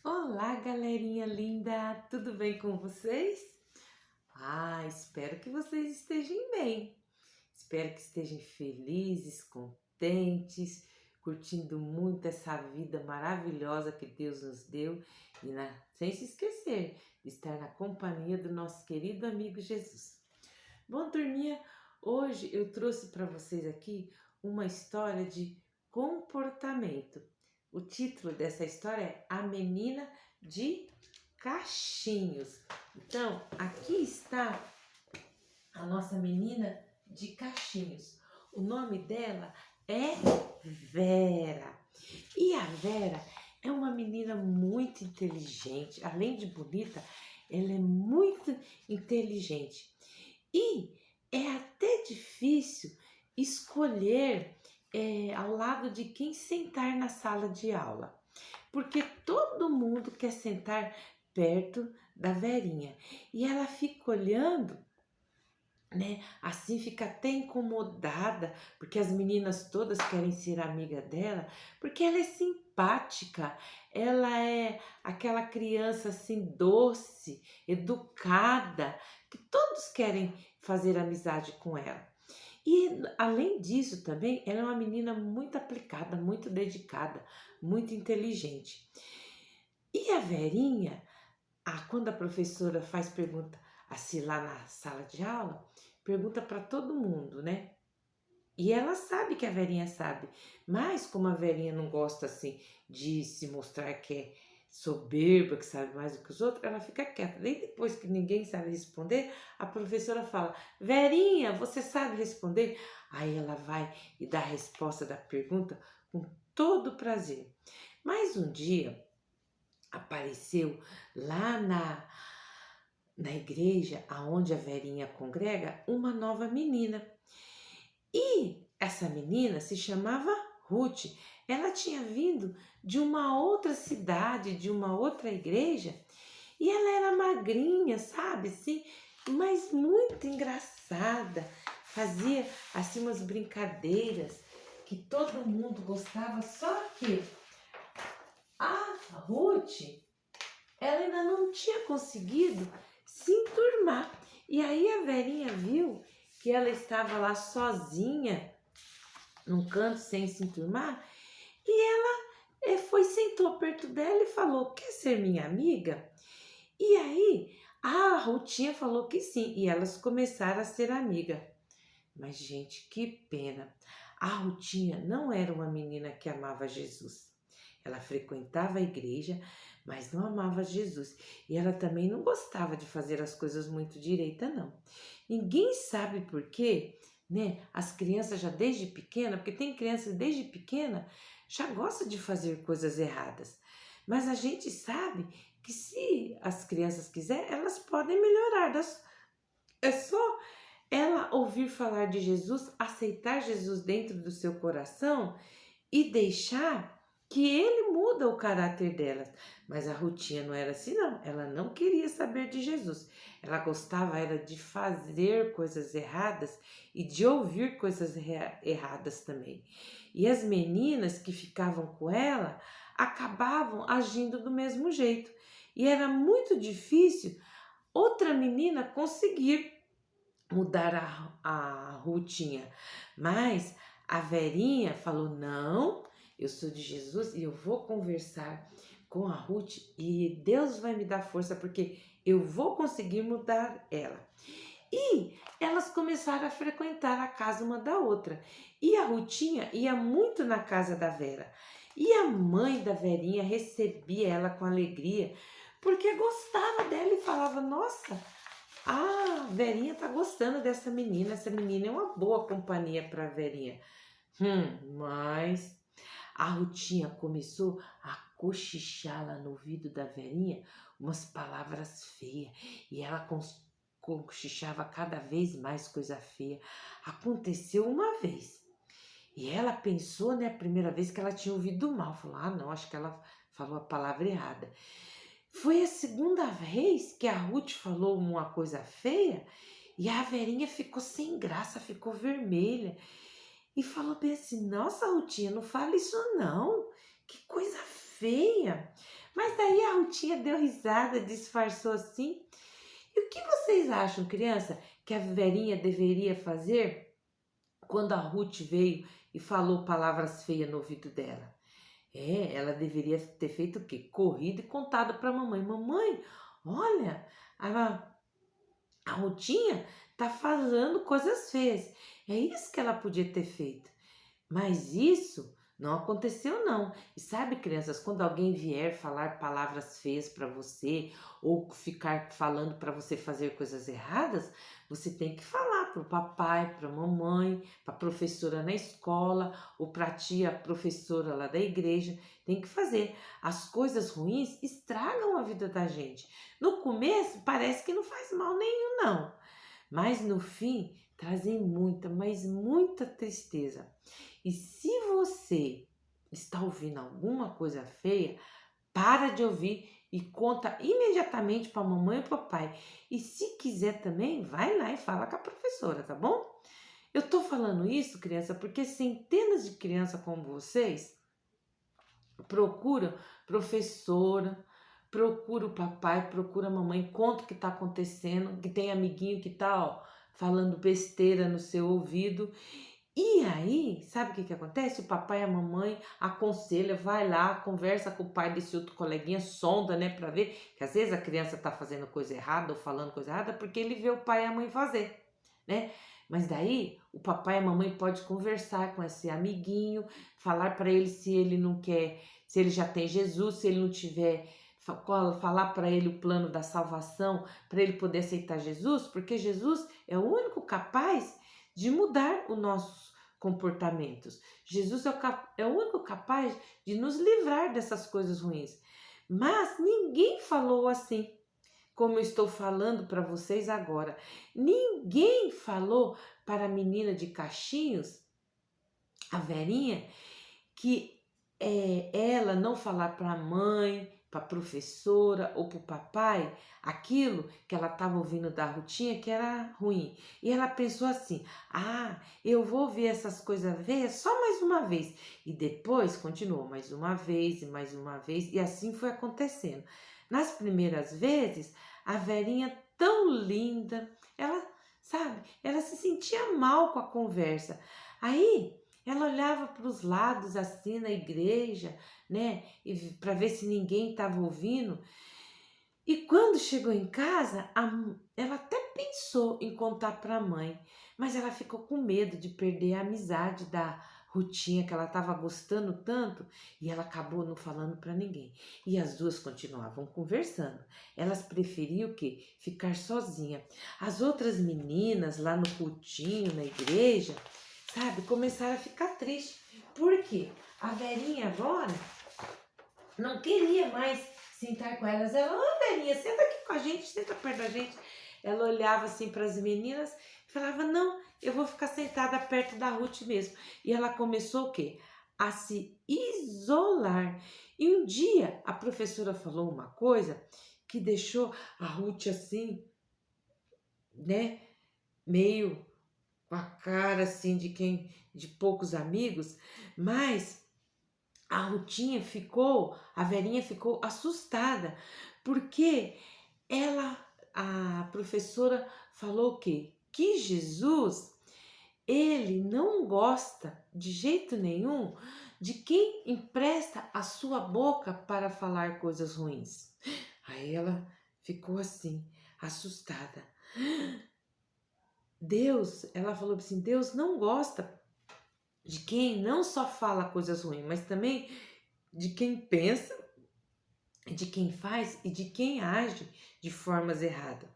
Olá, galerinha linda! Tudo bem com vocês? Espero que vocês estejam bem. Espero que estejam felizes, contentes, curtindo muito essa vida maravilhosa que Deus nos deu sem se esquecer de estar na companhia do nosso querido amigo Jesus. Bom, turminha, hoje eu trouxe para vocês aqui uma história de comportamento. O título dessa história é A Menina de Cachinhos. Então, aqui está a nossa menina de Cachinhos. O nome dela é Vera. E a Vera é uma menina muito inteligente. Além de bonita, ela é muito inteligente. E é até difícil escolher ao lado de quem sentar na sala de aula, porque todo mundo quer sentar perto da Verinha e ela fica olhando, né? Assim fica até incomodada, porque as meninas todas querem ser amiga dela, porque ela é simpática, ela é aquela criança assim doce, educada, que todos querem fazer amizade com ela. E além disso também, ela é uma menina muito aplicada, muito dedicada, muito inteligente. E a Verinha, quando a professora faz pergunta assim lá na sala de aula, pergunta para todo mundo, né? E ela sabe que a Verinha sabe, mas como a Verinha não gosta assim de se mostrar que é soberba, que sabe mais do que os outros, ela fica quieta. Daí depois que ninguém sabe responder, a professora fala: Verinha, você sabe responder? Aí ela vai e dá a resposta da pergunta com todo prazer. Mas um dia apareceu lá na igreja aonde a Verinha congrega uma nova menina. E essa menina se chamava Ruth. Ela tinha vindo de uma outra cidade, de uma outra igreja, e ela era magrinha, sabe, assim, mas muito engraçada. Fazia assim umas brincadeiras que todo mundo gostava, só que a Ruth, ela ainda não tinha conseguido se enturmar. E aí a Verinha viu que ela estava lá sozinha, num canto, sem se enturmar, e ela sentou perto dela e falou: Quer ser minha amiga? E aí a Rutinha falou que sim, e elas começaram a ser amiga. Mas, gente, que pena! A Rutinha não era uma menina que amava Jesus. Ela frequentava a igreja, mas não amava Jesus. E ela também não gostava de fazer as coisas muito direita, não. Ninguém sabe por quê, né? As crianças já desde pequena, porque tem crianças desde pequena já gosta de fazer coisas erradas. Mas a gente sabe que se as crianças quiserem, elas podem melhorar. É só ela ouvir falar de Jesus, aceitar Jesus dentro do seu coração e deixar que ele muda o caráter delas. Mas a Rutinha não era assim, não. Ela não queria saber de Jesus. Ela gostava era de fazer coisas erradas e de ouvir coisas erradas também. E as meninas que ficavam com ela acabavam agindo do mesmo jeito. E era muito difícil outra menina conseguir mudar a Rutinha. Mas a Verinha falou: Não, eu sou de Jesus e eu vou conversar com a Ruth e Deus vai me dar força porque eu vou conseguir mudar ela. E elas começaram a frequentar a casa uma da outra. E a Rutinha ia muito na casa da Vera. E a mãe da Verinha recebia ela com alegria, porque gostava dela e falava: Nossa, a Verinha tá gostando dessa menina. Essa menina é uma boa companhia para a Verinha. Mas a Rutinha começou a cochichar lá no ouvido da Verinha umas palavras feias. E ela cochichava cada vez mais coisa feia. Aconteceu uma vez. E ela pensou, né, a primeira vez que ela tinha ouvido mal. Falou: não, acho que ela falou a palavra errada. Foi a segunda vez que a Ruth falou uma coisa feia e a Verinha ficou sem graça, ficou vermelha e falou bem assim: Nossa, Rutinha, não fala isso não, que coisa feia. Mas daí a Rutinha deu risada, disfarçou assim. E o que vocês acham, criança, que a Verinha deveria fazer quando a Ruth veio e falou palavras feias no ouvido dela? Ela deveria ter feito o quê? Corrido e contado para a mamãe. Mamãe, olha, a Rutinha tá falando coisas feias. É isso que ela podia ter feito. Mas isso não aconteceu não. E sabe, crianças, quando alguém vier falar palavras feias para você ou ficar falando para você fazer coisas erradas, você tem que falar para o papai, para a mamãe, para a professora na escola ou para a tia professora lá da igreja. Tem que fazer. As coisas ruins estragam a vida da gente. No começo parece que não faz mal nenhum não, mas no fim trazem muita, mas muita tristeza. E se você está ouvindo alguma coisa feia, para de ouvir e conta imediatamente para a mamãe e papai. E se quiser também, vai lá e fala com a professora, tá bom? Eu tô falando isso, criança, porque centenas de crianças como vocês procuram professora, procura o papai, procura a mamãe, conta o que está acontecendo, que tem amiguinho que tá, ó, falando besteira no seu ouvido. E aí, sabe o que que acontece? O papai e a mamãe aconselha, vai lá, conversa com o pai desse outro coleguinha, sonda, né, para ver que às vezes a criança tá fazendo coisa errada ou falando coisa errada porque ele vê o pai e a mãe fazer, né? Mas daí o papai e a mamãe pode conversar com esse amiguinho, falar para ele se ele não quer, se ele já tem Jesus, se ele não tiver, falar para ele o plano da salvação, para ele poder aceitar Jesus, porque Jesus é o único capaz de mudar os nossos comportamentos. Jesus é o único capaz de nos livrar dessas coisas ruins. Mas ninguém falou assim, como eu estou falando para vocês agora. Ninguém falou para a menina de Caixinhos, a Verinha, que ela não falar para a mãe, para a professora ou para o papai aquilo que ela estava ouvindo da Rutinha que era ruim. E ela pensou assim: ah, eu vou ver essas coisas ver só mais uma vez. E depois continuou mais uma vez e mais uma vez, e assim foi acontecendo. Nas primeiras vezes, a Verinha tão linda, ela, sabe, ela se sentia mal com a conversa. Aí ela olhava para os lados assim na igreja, né, para ver se ninguém estava ouvindo. E quando chegou em casa, ela até pensou em contar para a mãe, mas ela ficou com medo de perder a amizade da Rutinha, que ela estava gostando tanto, e ela acabou não falando para ninguém. E as duas continuavam conversando. Elas preferiam o quê? Ficar sozinha. As outras meninas lá no cultinho, na igreja, sabe, começaram a ficar tristes. Por quê? A Verinha agora não queria mais sentar com elas. Ela, Verinha, senta aqui com a gente, senta perto da gente. Ela olhava assim para as meninas e falava, não, eu vou ficar sentada perto da Ruth mesmo. E ela começou o quê? A se isolar. E um dia a professora falou uma coisa que deixou a Ruth assim, né, meio com a cara assim de poucos amigos, mas a Verinha ficou assustada, porque a professora falou o quê? Que Jesus, ele não gosta de jeito nenhum de quem empresta a sua boca para falar coisas ruins. Aí ela ficou assim, assustada. Ela falou assim, Deus não gosta de quem não só fala coisas ruins, mas também de quem pensa, de quem faz e de quem age de formas erradas.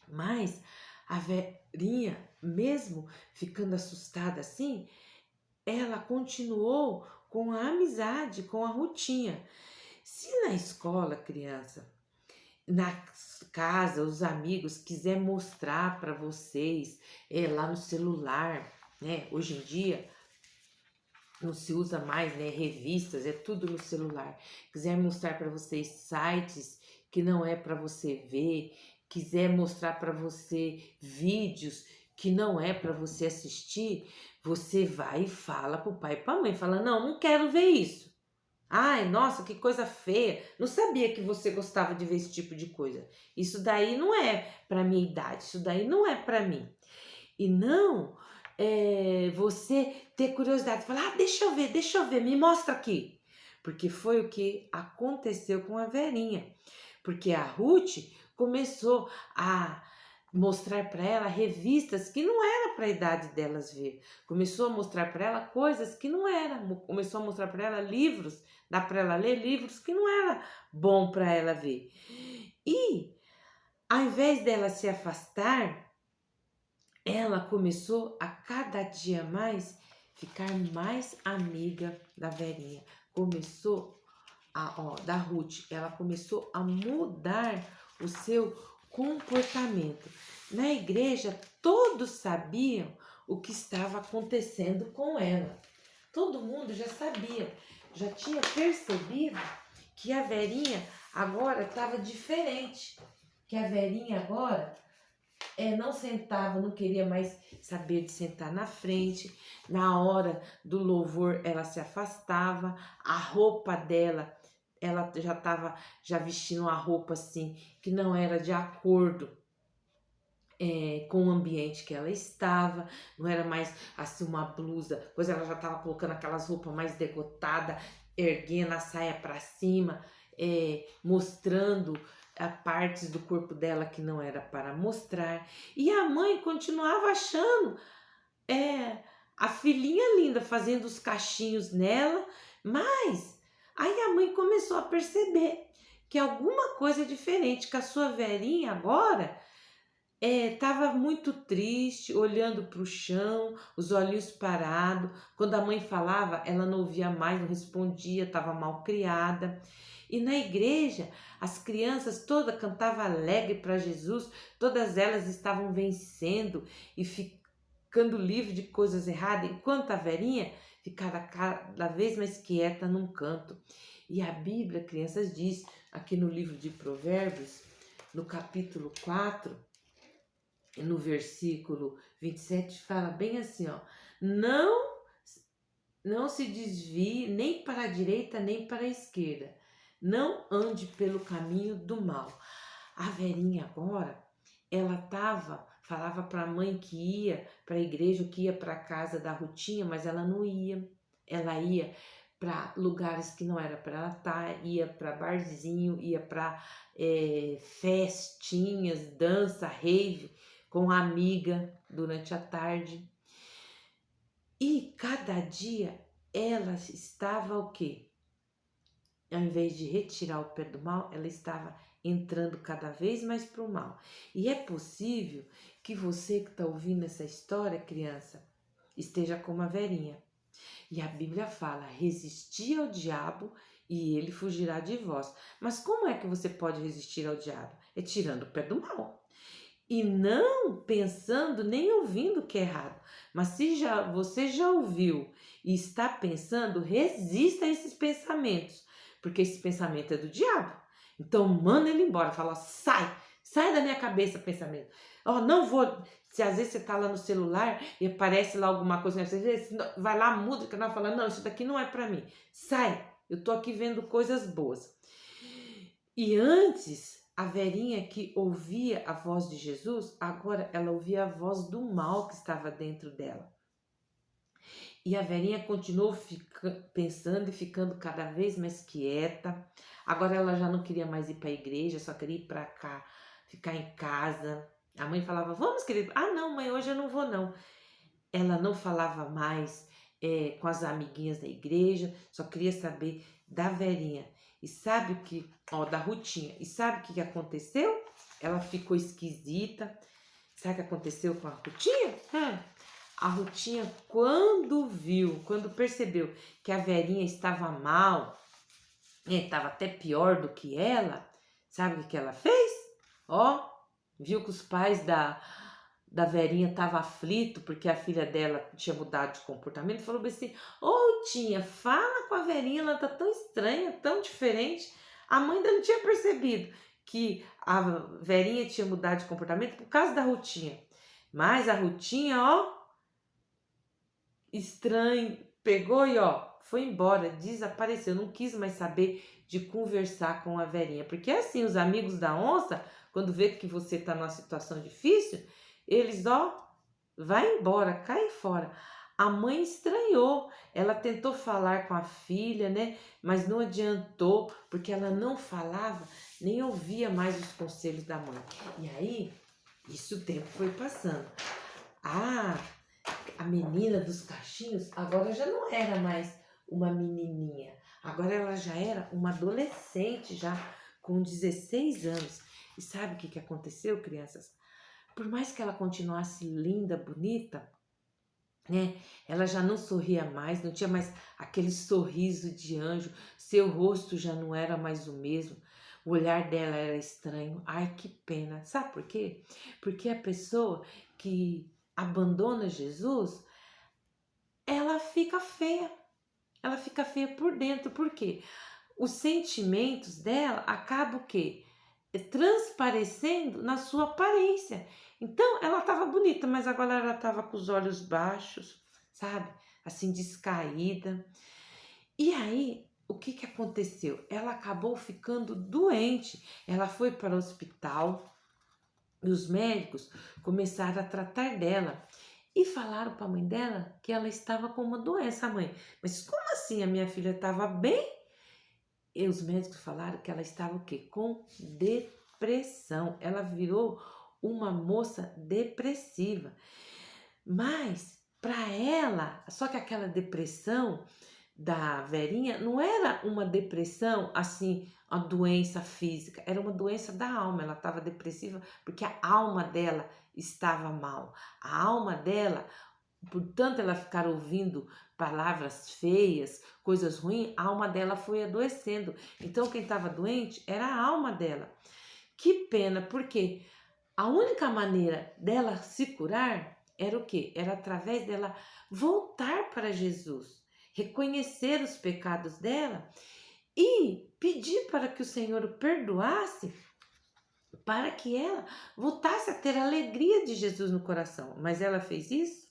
Mas a Verinha, mesmo ficando assustada assim, ela continuou com a amizade com a Rutinha. Se na escola, criança, na casa, os amigos quiser mostrar para vocês, lá no celular, né? Hoje em dia não se usa mais, né, revistas, é tudo no celular. Quiser mostrar para vocês sites que não é para você ver, quiser mostrar para você vídeos que não é para você assistir, você vai e fala pro pai e pra mãe, fala: "Não, não quero ver isso". Ai, nossa, que coisa feia. Não sabia que você gostava de ver esse tipo de coisa. Isso daí não é para minha idade, isso daí não é para mim. E não você ter curiosidade, falar, deixa eu ver, me mostra aqui. Porque foi o que aconteceu com a Verinha. Porque a Ruth começou a mostrar para ela revistas que não era para a idade delas ver. Começou a mostrar para ela coisas que não era. Começou a mostrar para ela livros, dá para ela ler livros que não era bom para ela ver. E ao invés dela se afastar, ela começou a cada dia mais ficar mais amiga da Verinha. Começou da Ruth, ela começou a mudar o seu comportamento. Na igreja, todos sabiam o que estava acontecendo com ela. Todo mundo já sabia, já tinha percebido que a Verinha agora estava diferente. Que a Verinha agora não sentava, não queria mais saber de sentar na frente. Na hora do louvor, ela se afastava. A roupa dela, ela já estava vestindo uma roupa assim, que não era de acordo com o ambiente que ela estava. Não era mais assim uma blusa, pois ela já estava colocando aquelas roupas mais degotadas, erguendo a saia para cima, mostrando partes do corpo dela que não era para mostrar. E a mãe continuava achando a filhinha linda, fazendo os cachinhos nela, mas aí a mãe começou a perceber que alguma coisa é diferente, que a sua Verinha agora estava muito triste, olhando para o chão, os olhinhos parados. Quando a mãe falava, ela não ouvia mais, não respondia, estava mal criada. E na igreja, as crianças todas cantavam alegre para Jesus, todas elas estavam vencendo e ficando livre de coisas erradas, enquanto a Verinha ficava cada vez mais quieta num canto. E a Bíblia, crianças, diz aqui no livro de Provérbios, no capítulo 4, no versículo 27, fala bem assim, ó: não se desvie nem para a direita nem para a esquerda, não ande pelo caminho do mal. A Verinha agora, ela falava para a mãe que ia para a igreja, que ia para a casa da Rutinha, mas ela não ia. Ela ia para lugares que não era para ela estar, ia para barzinho, ia para festinhas, dança, rave, com a amiga durante a tarde. E cada dia ela estava o quê? Ao invés de retirar o pé do mal, ela estava entrando cada vez mais para o mal. E é possível que você que está ouvindo essa história, criança, esteja como a Verinha. E a Bíblia fala: resisti ao diabo e ele fugirá de vós. Mas como é que você pode resistir ao diabo? É tirando o pé do mal. E não pensando nem ouvindo o que é errado. Mas se você já ouviu e está pensando, resista a esses pensamentos, porque esse pensamento é do diabo. Então manda ele embora, fala: sai da minha cabeça pensamento. Não vou. Se às vezes você está lá no celular e aparece lá alguma coisa, você vai lá, muda o canal e fala: não, isso daqui não é para mim. Sai, eu tô aqui vendo coisas boas. E antes, a Verinha que ouvia a voz de Jesus, agora ela ouvia a voz do mal que estava dentro dela. E a Verinha continuou pensando e ficando cada vez mais quieta. Agora ela já não queria mais ir para a igreja, só queria ir para cá, ficar em casa. A mãe falava: vamos, querida. Ah, não, mãe, hoje eu não vou, não. Ela não falava mais com as amiguinhas da igreja, só queria saber da Verinha. E sabe o que, da Rutinha. E sabe o que aconteceu? Ela ficou esquisita. Sabe o que aconteceu com a Rutinha? A Rutinha, quando percebeu que a Verinha estava mal, estava até pior do que ela, sabe o que ela fez? Viu que os pais da Verinha estavam aflitos porque a filha dela tinha mudado de comportamento, falou assim: Rutinha, fala com a Verinha, ela tá tão estranha, tão diferente. A mãe ainda não tinha percebido que a Verinha tinha mudado de comportamento por causa da Rutinha. Mas a Rutinha, estranho, pegou e foi embora, desapareceu, não quis mais saber de conversar com a Verinha. Porque assim, os amigos da onça, quando vê que você tá numa situação difícil, eles, vai embora, cai fora. A mãe estranhou, ela tentou falar com a filha, né? Mas não adiantou, porque ela não falava, nem ouvia mais os conselhos da mãe. E aí, isso o tempo foi passando. A menina dos cachinhos agora já não era mais uma menininha. Agora ela já era uma adolescente, já com 16 anos. E sabe o que aconteceu, crianças? Por mais que ela continuasse linda, bonita, né? Ela já não sorria mais, não tinha mais aquele sorriso de anjo, seu rosto já não era mais o mesmo, o olhar dela era estranho. Ai, que pena. Sabe por quê? Porque a pessoa que abandona Jesus, ela fica feia. Ela fica feia por dentro. Por quê? Os sentimentos dela acabam o quê? Transparecendo na sua aparência. Então, ela estava bonita, mas agora ela estava com os olhos baixos, sabe? Assim, descaída. E aí, o que aconteceu? Ela acabou ficando doente. Ela foi para o hospital e os médicos começaram a tratar dela. E falaram para a mãe dela que ela estava com uma doença, mãe. Mas como assim? A minha filha estava bem? E os médicos falaram que ela estava o quê? Com depressão. Ela virou uma moça depressiva. Mas para ela, só que aquela depressão da Verinha não era uma depressão assim, a doença física, era uma doença da alma. Ela estava depressiva porque a alma dela estava mal. A alma dela, portanto, ela ficar ouvindo palavras feias, coisas ruins, a alma dela foi adoecendo. Então, quem estava doente era a alma dela. Que pena, porque a única maneira dela se curar era o quê? Era através dela voltar para Jesus, reconhecer os pecados dela e pedir para que o Senhor o perdoasse, para que ela voltasse a ter a alegria de Jesus no coração. Mas ela fez isso?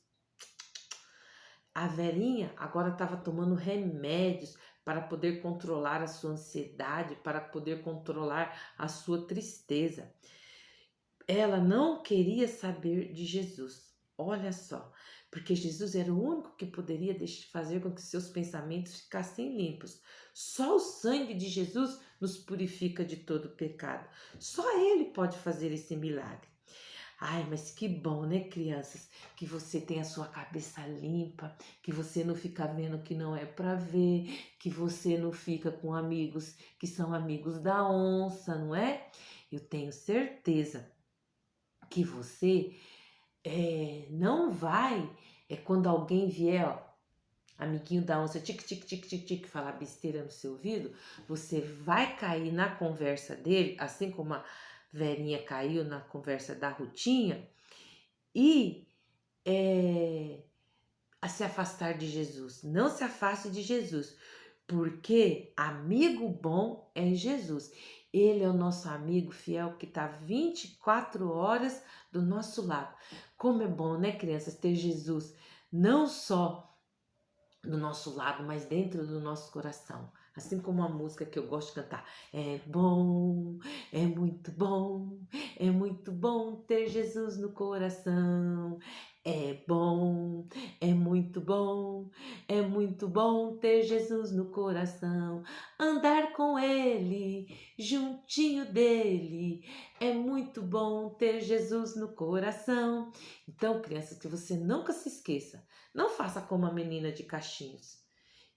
A velhinha agora estava tomando remédios para poder controlar a sua ansiedade, para poder controlar a sua tristeza. Ela não queria saber de Jesus. Olha só, porque Jesus era o único que poderia fazer com que seus pensamentos ficassem limpos. Só o sangue de Jesus nos purifica de todo pecado. Só Ele pode fazer esse milagre. Ai, mas que bom, né, crianças? Que você tem a sua cabeça limpa, que você não fica vendo que não é para ver, que você não fica com amigos que são amigos da onça, não é? Eu tenho certeza que você não vai, quando alguém vier, amiguinho da onça, tic, tic, tic, tic, tic, falar besteira no seu ouvido, você vai cair na conversa dele, assim como a Verinha caiu na conversa da Rutinha, e a se afastar de Jesus. Não se afaste de Jesus, porque amigo bom é Jesus. Ele é o nosso amigo fiel que está 24 horas do nosso lado. Como é bom, né, crianças, ter Jesus não só do nosso lado, mas dentro do nosso coração. Assim como a música que eu gosto de cantar. É bom, é muito bom ter Jesus no coração. É muito bom ter Jesus no coração. Andar com Ele, juntinho dele. É muito bom ter Jesus no coração. Então, crianças, que você nunca se esqueça. Não faça como a menina de Cachinhos,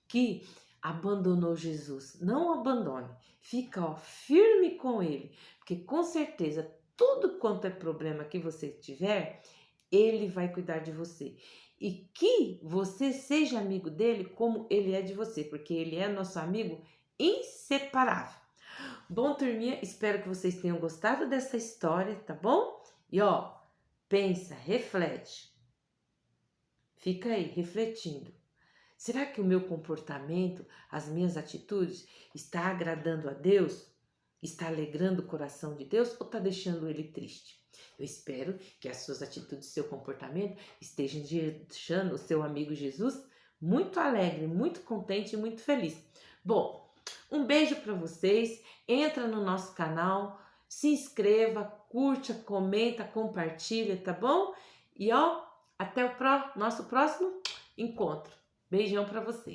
que abandonou Jesus. Não abandone. Fica firme com Ele, porque com certeza tudo quanto é problema que você tiver, Ele vai cuidar de você. E que você seja amigo dele como Ele é de você, porque Ele é nosso amigo inseparável. Bom, turminha, espero que vocês tenham gostado dessa história, tá bom? E pensa, reflete. Fica aí, refletindo. Será que o meu comportamento, as minhas atitudes, está agradando a Deus? Está alegrando o coração de Deus ou está deixando Ele triste? Eu espero que as suas atitudes e seu comportamento estejam deixando o seu amigo Jesus muito alegre, muito contente e muito feliz. Bom, um beijo para vocês. Entra no nosso canal, se inscreva, curta, comenta, compartilha, tá bom? E ó, até o nosso próximo encontro. Beijão para vocês.